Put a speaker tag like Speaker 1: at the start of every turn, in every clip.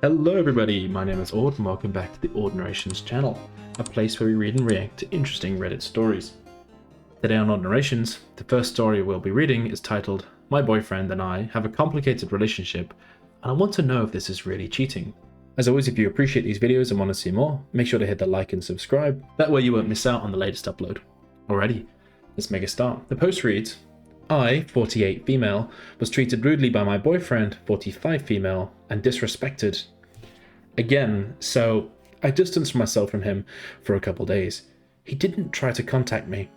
Speaker 1: Hello everybody, my name is Aud and welcome back to the Aud Narrations channel, a place where we read and react to interesting Reddit stories. Today on Aud Narrations, the first story we'll be reading is titled, My Boyfriend and I Have a Complicated Relationship and I Want to Know If This Is Really Cheating. As always, if you appreciate these videos and want to see more, make sure to hit the like and subscribe, that way you won't miss out on the latest upload. Alrighty, let's make a start. The post reads, I, 48 female, was treated rudely by my boyfriend, 45 female, and disrespected. Again, so I distanced myself from him for a couple days. He didn't try to contact me.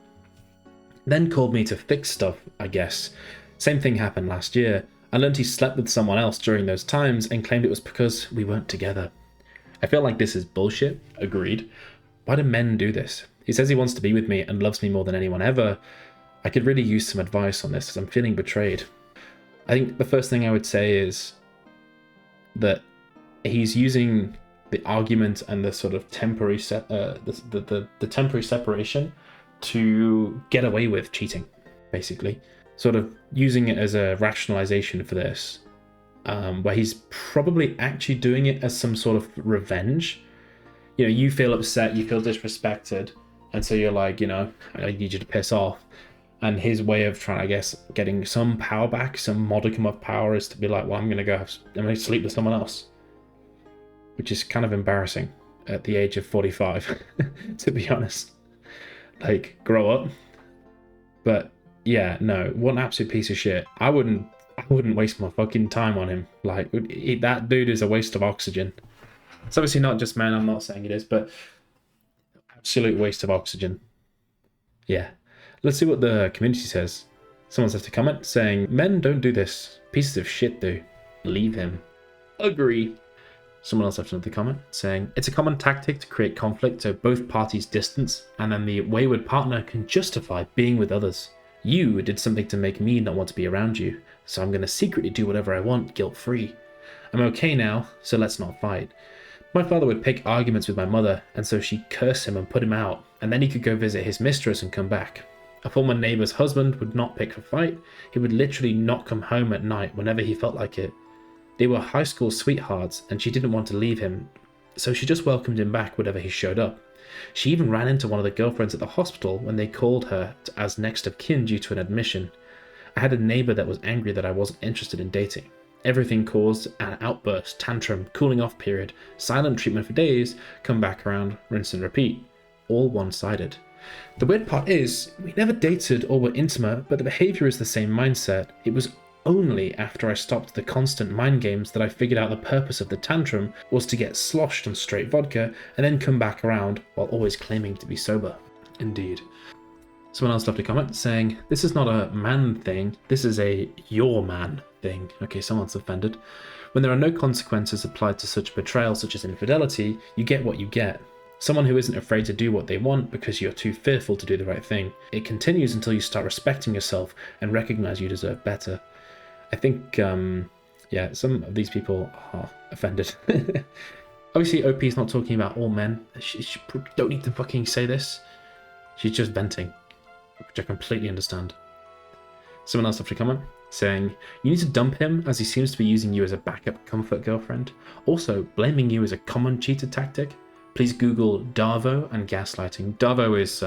Speaker 1: Then called me to fix stuff, I guess. Same thing happened last year. I learned he slept with someone else during those times and claimed it was because we weren't together. I feel like this is bullshit, agreed. Why do men do this? He says he wants to be with me and loves me more than anyone ever. I could really use some advice on this as I'm feeling betrayed. I think the first thing I would say is that he's using the argument and the sort of temporary the temporary separation to get away with cheating, basically. Sort of using it as a rationalization for this, where he's probably actually doing it as some sort of revenge. You know, you feel upset, you feel disrespected, and so you're like, you know, I need you to piss off. And his way of trying, I guess, getting some power back, some modicum of power, is to be like, well, I'm going to sleep with someone else. Which is kind of embarrassing at the age of 45, to be honest. Like, grow up. But yeah, no, what an absolute piece of shit. I wouldn't waste my fucking time on him. Like, that dude is a waste of oxygen. It's obviously not just men, I'm not saying it is, but absolute waste of oxygen. Yeah. Let's see what the community says. Someone's left a comment saying, men don't do this. Pieces of shit do. Leave him. Agree. Someone else left another comment saying, it's a common tactic to create conflict so both parties distance and then the wayward partner can justify being with others. You did something to make me not want to be around you, so I'm going to secretly do whatever I want guilt-free. I'm okay now, so let's not fight. My father would pick arguments with my mother, and so she'd curse him and put him out, and then he could go visit his mistress and come back. A former neighbour's husband would not pick a fight. He would literally not come home at night whenever he felt like it. They were high school sweethearts and she didn't want to leave him, so she just welcomed him back whenever he showed up. She even ran into one of the girlfriends at the hospital when they called her as next of kin due to an admission. I had a neighbour that was angry that I wasn't interested in dating. Everything caused an outburst, tantrum, cooling off period, silent treatment for days, come back around, rinse and repeat. All one-sided. The weird part is, we never dated or were intimate, but the behaviour is the same mindset. It was only after I stopped the constant mind games that I figured out the purpose of the tantrum was to get sloshed on straight vodka and then come back around while always claiming to be sober. Indeed. Someone else left a comment saying, this is not a man thing, this is a your man thing. Okay, someone's offended. When there are no consequences applied to such betrayal such as infidelity, you get what you get. Someone who isn't afraid to do what they want because you're too fearful to do the right thing. It continues until you start respecting yourself and recognize you deserve better. I think, yeah, some of these people are offended. Obviously, OP is not talking about all men. She don't need to fucking say this. She's just venting, which I completely understand. Someone else left a comment saying, you need to dump him as he seems to be using you as a backup comfort girlfriend. Also, blaming you is a common cheater tactic. Please Google Darvo and gaslighting. Darvo is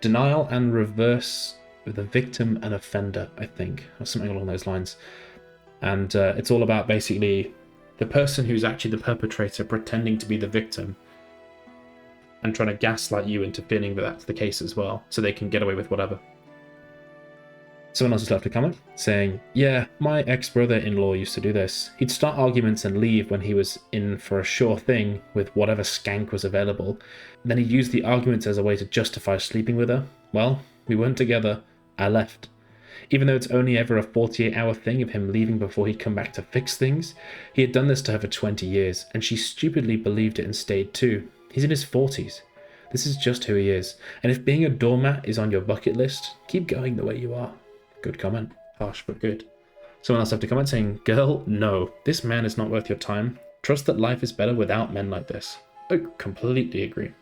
Speaker 1: denial and reverse with a victim and offender, I think, or something along those lines. And it's all about basically the person who's actually the perpetrator pretending to be the victim and trying to gaslight you into feeling that that's the case as well, so they can get away with whatever. Someone else has left a comment saying, yeah, my ex-brother-in-law used to do this. He'd start arguments and leave when he was in for a sure thing with whatever skank was available. Then he'd use the arguments as a way to justify sleeping with her. Well, we weren't together. I left. Even though it's only ever a 48-hour thing of him leaving before he'd come back to fix things, he had done this to her for 20 years, and she stupidly believed it and stayed too. He's in his 40s. This is just who he is, and if being a doormat is on your bucket list, keep going the way you are. Good comment. Harsh, but good. Someone else left a comment saying, girl, no, this man is not worth your time. Trust that life is better without men like this. I completely agree.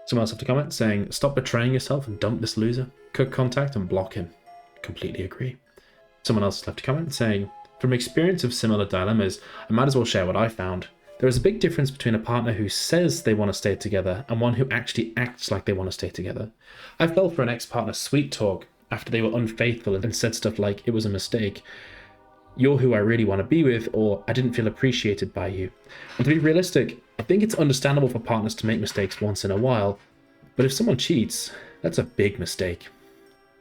Speaker 1: Someone else left a comment saying, stop betraying yourself and dump this loser. Cut contact and block him. Completely agree. Someone else left a comment saying, From experience of similar dilemmas, I might as well share what I found. There is a big difference between a partner who says they want to stay together and one who actually acts like they want to stay together. I fell for an ex-partner's sweet talk after they were unfaithful and said stuff like it was a mistake, you're who I really want to be with, or I didn't feel appreciated by you. And to be realistic, I think it's understandable for partners to make mistakes once in a while, but if someone cheats, that's a big mistake.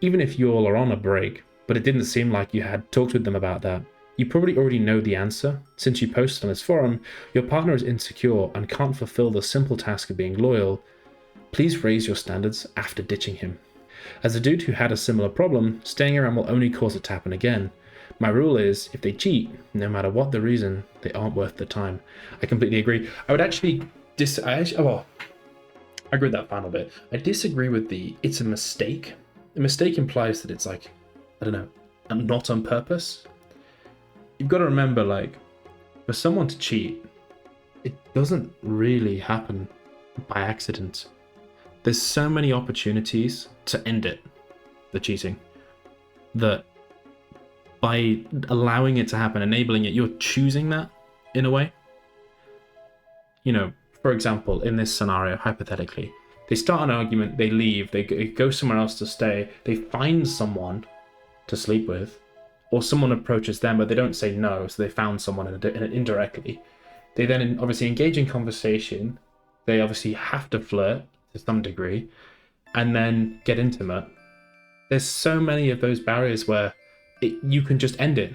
Speaker 1: Even if you all are on a break, but it didn't seem like you had talked with them about that, you probably already know the answer. Since you posted on this forum, your partner is insecure and can't fulfill the simple task of being loyal. Please raise your standards after ditching him. As a dude who had a similar problem, staying around will only cause it to happen again. My rule is, if they cheat, no matter what the reason, they aren't worth the time. I completely agree. I would actually I agree with that final bit. I disagree with it's a mistake. A mistake implies that it's like, I don't know, not on purpose. You've got to remember, like, for someone to cheat, it doesn't really happen by accident. There's so many opportunities to end it, the cheating, that by allowing it to happen, enabling it, you're choosing that in a way. You know, for example, in this scenario, hypothetically, they start an argument, they leave, they go somewhere else to stay, they find someone to sleep with, or someone approaches them, but they don't say no, so they found someone indirectly. They then obviously engage in conversation, they obviously have to flirt to some degree, and then get intimate. There's so many of those barriers where you can just end it.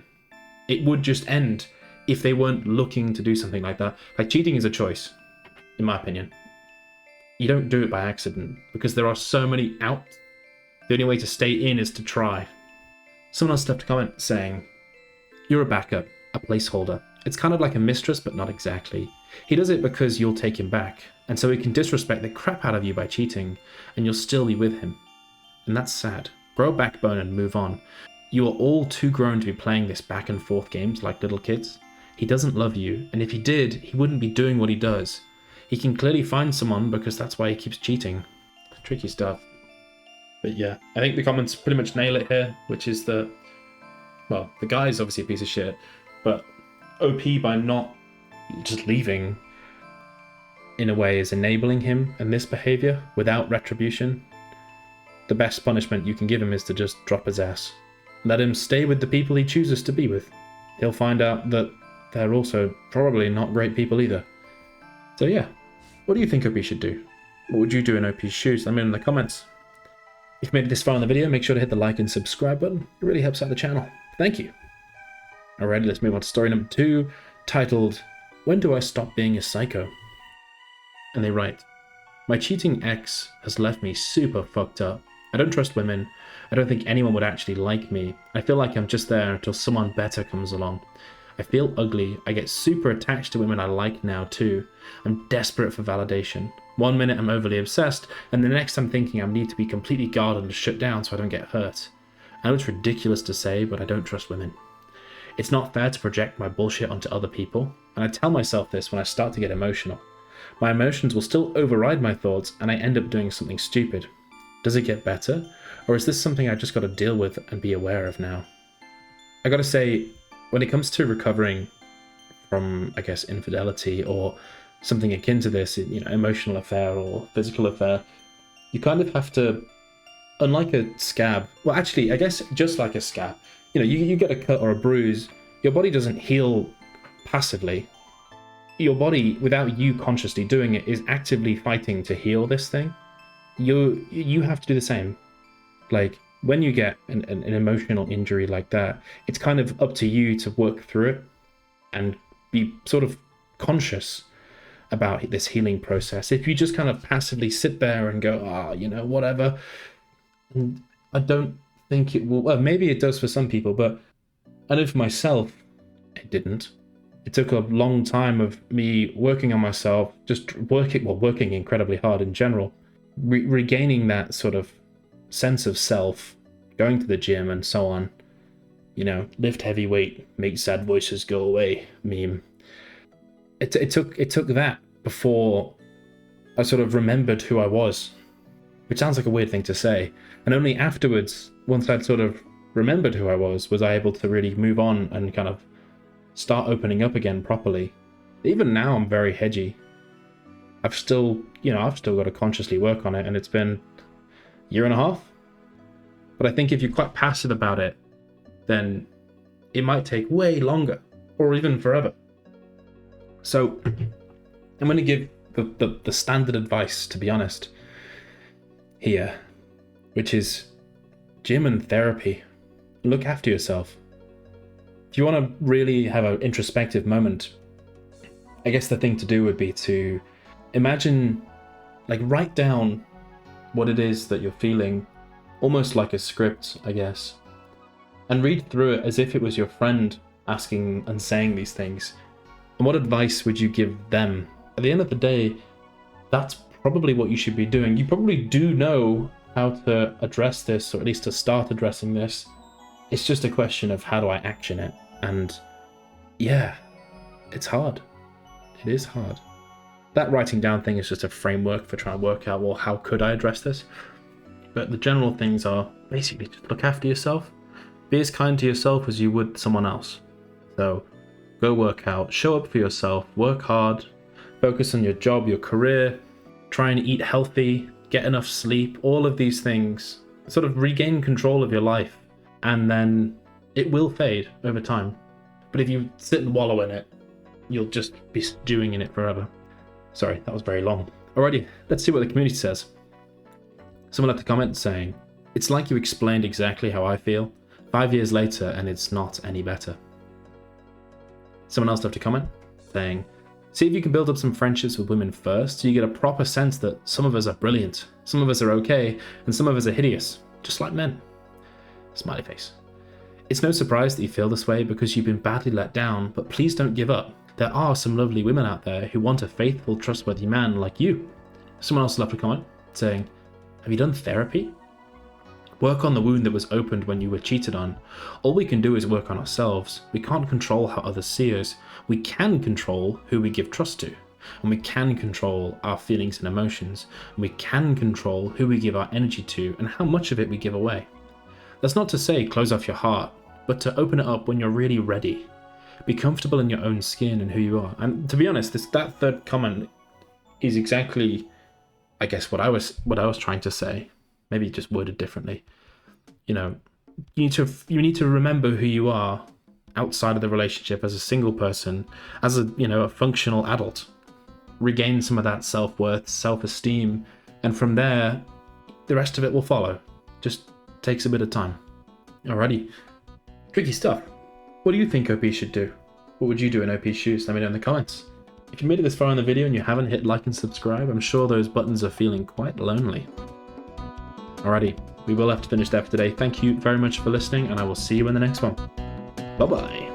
Speaker 1: It would just end if they weren't looking to do something like that. Like, cheating is a choice, in my opinion. You don't do it by accident, because there are so many out. The only way to stay in is to try. Someone else left a comment saying, you're a backup, a placeholder. It's kind of like a mistress, but not exactly. He does it because you'll take him back, and so he can disrespect the crap out of you by cheating, and you'll still be with him. And that's sad. Grow a backbone and move on. You are all too grown to be playing this back and forth games like little kids. He doesn't love you, and if he did, he wouldn't be doing what he does. He can clearly find someone because that's why he keeps cheating. Tricky stuff. But yeah, I think the comments pretty much nail it here, which is that, well, the guy's obviously a piece of shit, but OP by not just leaving, in a way, is enabling him and this behavior without retribution. The best punishment you can give him is to just drop his ass. Let him stay with the people he chooses to be with. He'll find out that they're also probably not great people either. So yeah, what do you think OP should do? What would you do in OP's shoes? Let me know in the comments. If you made it this far in the video, make sure to hit the like and subscribe button. It really helps out the channel. Thank you. Alright, let's move on to story number 2, titled, When Do I Stop Being a Psycho? And they write, my cheating ex has left me super fucked up. I don't trust women. I don't think anyone would actually like me. I feel like I'm just there until someone better comes along. I feel ugly. I get super attached to women I like now too. I'm desperate for validation. One minute I'm overly obsessed, and the next I'm thinking I need to be completely guarded and shut down so I don't get hurt. I know it's ridiculous to say, but I don't trust women. It's not fair to project my bullshit onto other people, and I tell myself this when I start to get emotional. My emotions will still override my thoughts, and I end up doing something stupid. Does it get better? Or is this something I just got to deal with and be aware of now? I gotta say, when it comes to recovering from, I guess, infidelity or something akin to this, emotional affair or physical affair, you kind of have to, unlike a scab, well, actually, I guess just like a scab, you get a cut or a bruise, your body doesn't heal passively. Your body, without you consciously doing it, is actively fighting to heal this thing. You have to do the same. Like, when you get an emotional injury like that, it's kind of up to you to work through it and be sort of conscious about this healing process. If you just kind of passively sit there and go, whatever, and I don't think it will. Well, maybe it does for some people, but I know for myself, it didn't. It took a long time of me working on myself, just working incredibly hard in general, regaining that sort of sense of self, going to the gym and so on. Lift heavy weight, make sad voices go away meme. It took that before I sort of remembered who I was, which sounds like a weird thing to say. And only afterwards, once I'd sort of remembered who I was I able to really move on and kind of start opening up again properly. Even now I'm very hedgy. I've still got to consciously work on it, and it's been a year and a half. But I think if you're quite passive about it, then it might take way longer, or even forever. So I'm going to give the standard advice, to be honest, here, which is gym and therapy. Look after yourself. If you want to really have an introspective moment, I guess the thing to do would be to imagine, like, write down what it is that you're feeling, almost like a script, I guess, and read through it as if it was your friend asking and saying these things. And what advice would you give them? At the end of the day, that's probably what you should be doing. You probably do know how to address this, or at least to start addressing this. It's just a question of how do I action it? And yeah, it's hard. It is hard. That writing down thing is just a framework for trying to work out, well, how could I address this? But the general things are basically just look after yourself. Be as kind to yourself as you would someone else. So go work out, show up for yourself, work hard, focus on your job, your career, try and eat healthy, get enough sleep, all of these things. Sort of regain control of your life, and then it will fade over time. But if you sit and wallow in it, you'll just be stewing in it forever. Sorry, that was very long. Alrighty, let's see what the community says. Someone left a comment saying, "It's like you explained exactly how I feel 5 years later and it's not any better." Someone else left a comment saying, "See if you can build up some friendships with women first so you get a proper sense that some of us are brilliant, some of us are okay, and some of us are hideous, just like men." Smiley face. "It's no surprise that you feel this way because you've been badly let down, but please don't give up. There are some lovely women out there who want a faithful, trustworthy man like you." Someone else left a comment saying, "Have you done therapy? Work on the wound that was opened when you were cheated on. All we can do is work on ourselves. We can't control how others see us. We can control who we give trust to. And we can control our feelings and emotions. And we can control who we give our energy to and how much of it we give away. That's not to say close off your heart, but to open it up when you're really ready. Be comfortable in your own skin and who you are." And to be honest, that third comment is exactly, I guess, what I was trying to say, maybe just worded differently. You know, you need to remember who you are outside of the relationship as a single person, as a functional adult. Regain some of that self-worth, self-esteem, and from there, the rest of it will follow. Just takes a bit of time. Alrighty, tricky stuff. What do you think OP should do? What would you do in OP's shoes? Let me know in the comments. If you made it this far in the video and you haven't hit like and subscribe, I'm sure those buttons are feeling quite lonely. Alrighty, we will have to finish there for today. Thank you very much for listening, and I will see you in the next one. Bye-bye.